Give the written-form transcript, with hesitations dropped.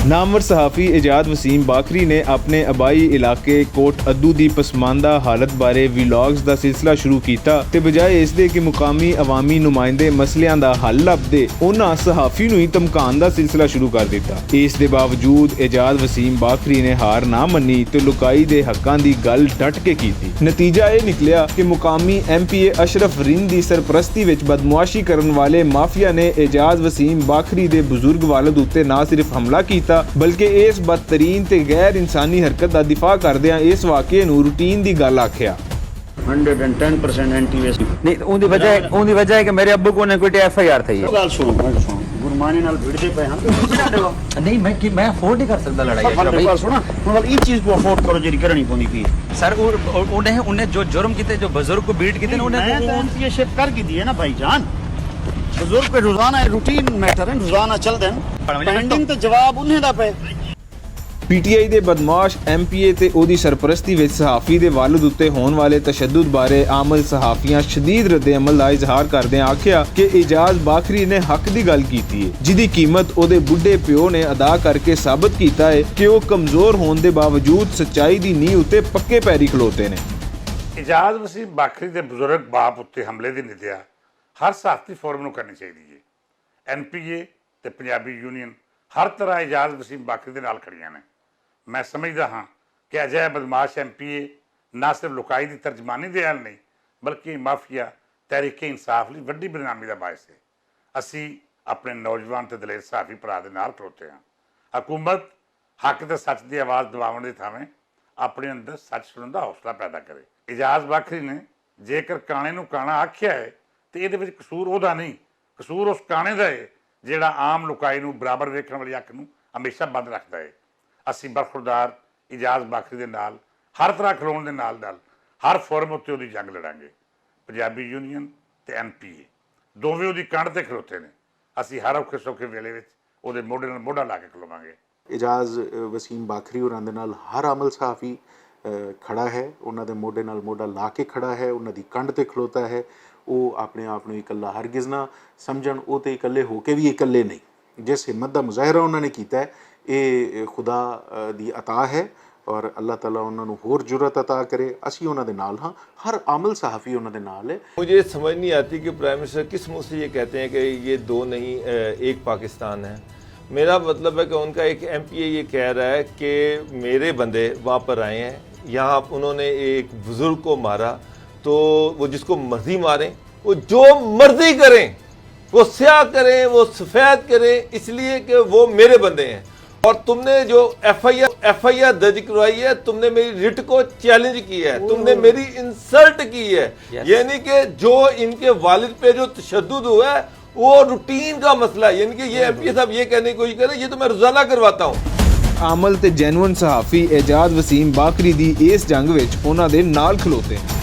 नामवर सहाफ़ी एजाज वसीम बाकरी ने अपने आबाई इलाके कोट अद्दू दी पसमानदा हालत बारे व्लॉग्स दा सिलसिला शुरू कीता ते बजाए इस दे कि मुकामी अवामी नुमाइंदे मसलियां दा हल लभदे उन्हां सहाफ़ी नूं ही धमकाउण दा सिलसिला शुरू कर दिता। इस दे बावजूद एजाज वसीम बाकरी ने हार ना मन्नी ते लुकाई दे हक्कां दी गल डट के कीती। नतीजा यह निकलिया कि मुकामी MPA अशरफ रिंद दी सरपरस्ती विच बदमुआशी करन वाले माफिया ने एजाज वसीम बाकरी दे बुजुर्ग वालिद उत्ते ना सिर्फ हमला कीता बल्कि इस बदतरीन ते गैर इंसानी हरकत का दिफा करदियां इस वाक़े नूं रूटीन दी गल आखिया। 110% एंटी-वेस्ट नहीं उनकी वजह है कि मेरे अब्बू को कोई FIR थी। गल सुनो गुरमानी नाल भिड़दे पे हम नहीं मैं अफोर्ड नहीं कर सकता लड़ाई भाई सुनो मतलब ई चीज को अफोर्ड करो जेरी करनी पौनी पी सर उन्हें जो जुर्म किते जो बुजुर्ग को बीट किते उन्हें एंटीशिप कर की दी है ना भाईजान। बुजुर्ग पे रोजाना रूटीन मैटर है रोजाना चलदे हैं पेंडिंग ते जवाब उन्हें दा पे। PTI ਦੇ ਬਦਮਾਸ਼ MPA ਤੇ ਉਹਦੀ ਸਰਪ੍ਰਸਤੀ ਵਿੱਚ ਸਹਾਫੀ ਦੇ ਵਾਲਿਦ ਉੱਤੇ ਹੋਣ ਵਾਲੇ ਤਸ਼ੱਦਦ ਬਾਰੇ ਆਮਲ ਸਹਾਫੀਆਂ ਸ਼ਦੀਦ ਰੱਦ-ਏ-ਅਮਲ ਦਾ ਇਜ਼ਹਾਰ ਕਰਦਿਆਂ ਆਖਿਆ ਕਿ ਇਜਾਜ਼ ਬਾਖਰੀ ਨੇ ਹੱਕ ਦੀ ਗੱਲ ਕੀਤੀ ਹੈ ਜਿਹਦੀ ਕੀਮਤ ਉਹਦੇ ਬੁੱਢੇ ਪਿਓ ਨੇ ਅਦਾ ਕਰਕੇ ਸਾਬਤ ਕੀਤਾ ਹੈ ਕਿ ਉਹ ਕਮਜ਼ੋਰ ਹੋਣ ਦੇ ਬਾਵਜੂਦ ਸੱਚਾਈ ਦੀ ਨੀਂਹ ਉੱਤੇ ਪੱਕੇ ਪੈਰੀ ਖਲੋਤੇ ਨੇ। ਇਜਾਜ਼ ਵਸੀਮ ਬਾਖਰੀ ਦੇ ਬਜ਼ੁਰਗ ਬਾਪ ਉੱਤੇ ਹਮਲੇ ਦੀ ਨਿੰਦਿਆ ਹਰ ਸਹਾਫਤੀ ਫੋਰਮ ਨੂੰ ਕਰਨੀ ਚਾਹੀਦੀ ਹੈ। NPA ਤੇ ਪੰਜਾਬੀ ਯੂਨੀਅਨ ਹਰ ਤਰ੍ਹਾਂ ਇਜਾਜ਼ ਵਸੀਮ ਬਾਖਰੀ ਦੇ ਨਾਲ ਖੜੀਆਂ ਨੇ। मैं समझदा हाँ कि अजय बदमाश MPA ना सिर्फ लुकाई की तर्जमानी दे हल नहीं बल्कि माफिया तहरीके इंसाफ लिए वड्डी बदनामी का बायस है। असी अपने नौजवान ते दलेर सहाफी भरा दे नाल खड़ोते हैं। हुकूमत हक ते सच की आवाज़ दबावन की थावें अपने अंदर सच सुनने का हौसला पैदा करे। इजाज बाखरी ने जेकर काने नूं काना आख्या है तो ये कसूर उहदा नहीं कसूर उस काने का है जिहड़ा आम लुकाई नूं बराबर वेखण वाली अख नूं हमेशा बंद रखता है। ਅਸੀਂ ਬਰਖੁਰਦਾਰ ਇਜਾਜ਼ ਬਾਖਰੀ ਦੇ ਨਾਲ ਹਰ ਤਰ੍ਹਾਂ ਖਲੋਣ ਦੇ ਨਾਲ ਹਰ ਫੋਰਮ ਉੱਤੇ ਉਹਦੀ ਜੰਗ ਲੜਾਂਗੇ। ਪੰਜਾਬੀ ਯੂਨੀਅਨ ਤੇ NPA ਦੋਵੇਂ ਉਹਦੀ ਕੰਧ ਤੇ ਖਲੋਤੇ ਨੇ। ਅਸੀਂ ਹਰ ਔਖੇ ਸੌਖੇ ਵੇਲੇ ਵਿੱਚ ਉਹਦੇ ਮੋਢੇ ਨਾਲ ਮੋਢਾ ਲਾ ਕੇ ਖਲੋਵਾਂਗੇ। ਇਜਾਜ਼ ਵਸੀਮ ਬਾਖਰੀ ਹੋਰਾਂ ਦੇ ਨਾਲ ਹਰ ਅਮਲ ਸਹਾਫੀ ਖੜਾ ਹੈ, ਉਹਨਾਂ ਦੇ ਮੋਢੇ ਨਾਲ ਮੋਢਾ ਲਾ ਕੇ ਖੜਾ ਹੈ, ਉਹਨਾਂ ਦੀ ਕੰਧ ਤੇ ਖਲੋਤਾ ਹੈ। ਉਹ ਆਪਣੇ ਆਪ ਨੂੰ ਇਕੱਲਾ ਹਰਗਿਜ਼ ਨਾ ਸਮਝਣ, ਉਹ ਤੇ ਇਕੱਲੇ ਹੋ ਕੇ ਵੀ ਇਕੱਲੇ ਨਹੀਂ। ਜਿਸ ਹਿੰਮਤ ਦਾ ਮੁਜ਼ਾਹਰਾ ਉਹਨਾਂ ਨੇ ਕੀਤਾ ਹੈ ਇਹ खुदा दी अता है और अल्लाह ताला उन्होंने होर जुरत अता करे। असी उन्होंने नाल हाँ, हर आमल सहाफ़ी उन्होंने नाल है। मुझे समझ नहीं आती कि प्राइम मिनिस्टर किस मुँह से ये कहते हैं कि ये दो नहीं एक पाकिस्तान है। मेरा मतलब है कि उनका एक MPA ये कह रहा है कि मेरे बंदे वहाँ पर आए हैं, यहाँ उन्होंने एक बुज़ुर्ग को मारा तो वो जिसको मर्जी मारें, वो जो मर्जी करें, वो स्याह करें वो सफ़ेद करें, इसलिए कि वो मेरे बंदे हैं। और तुमने जो FIR दर्ज करवाई है, तुमने मेरी रिट को चैलेंज किया है, तुमने मेरी इंसल्ट की है। यानी कि जो इनके वालिद पे जो तशद्दुद हुआ है वो रूटीन का मसला है। यानी कि ये MPA साहब ये कहने की कोशिश करें ये तो मैं रोजाना करवाता हूँ। आमल ते जैनुअन सहाफ़ी एजाज वसीम बाकरी दी इस जंग विच उन्हां दे नाल खलोते हैं।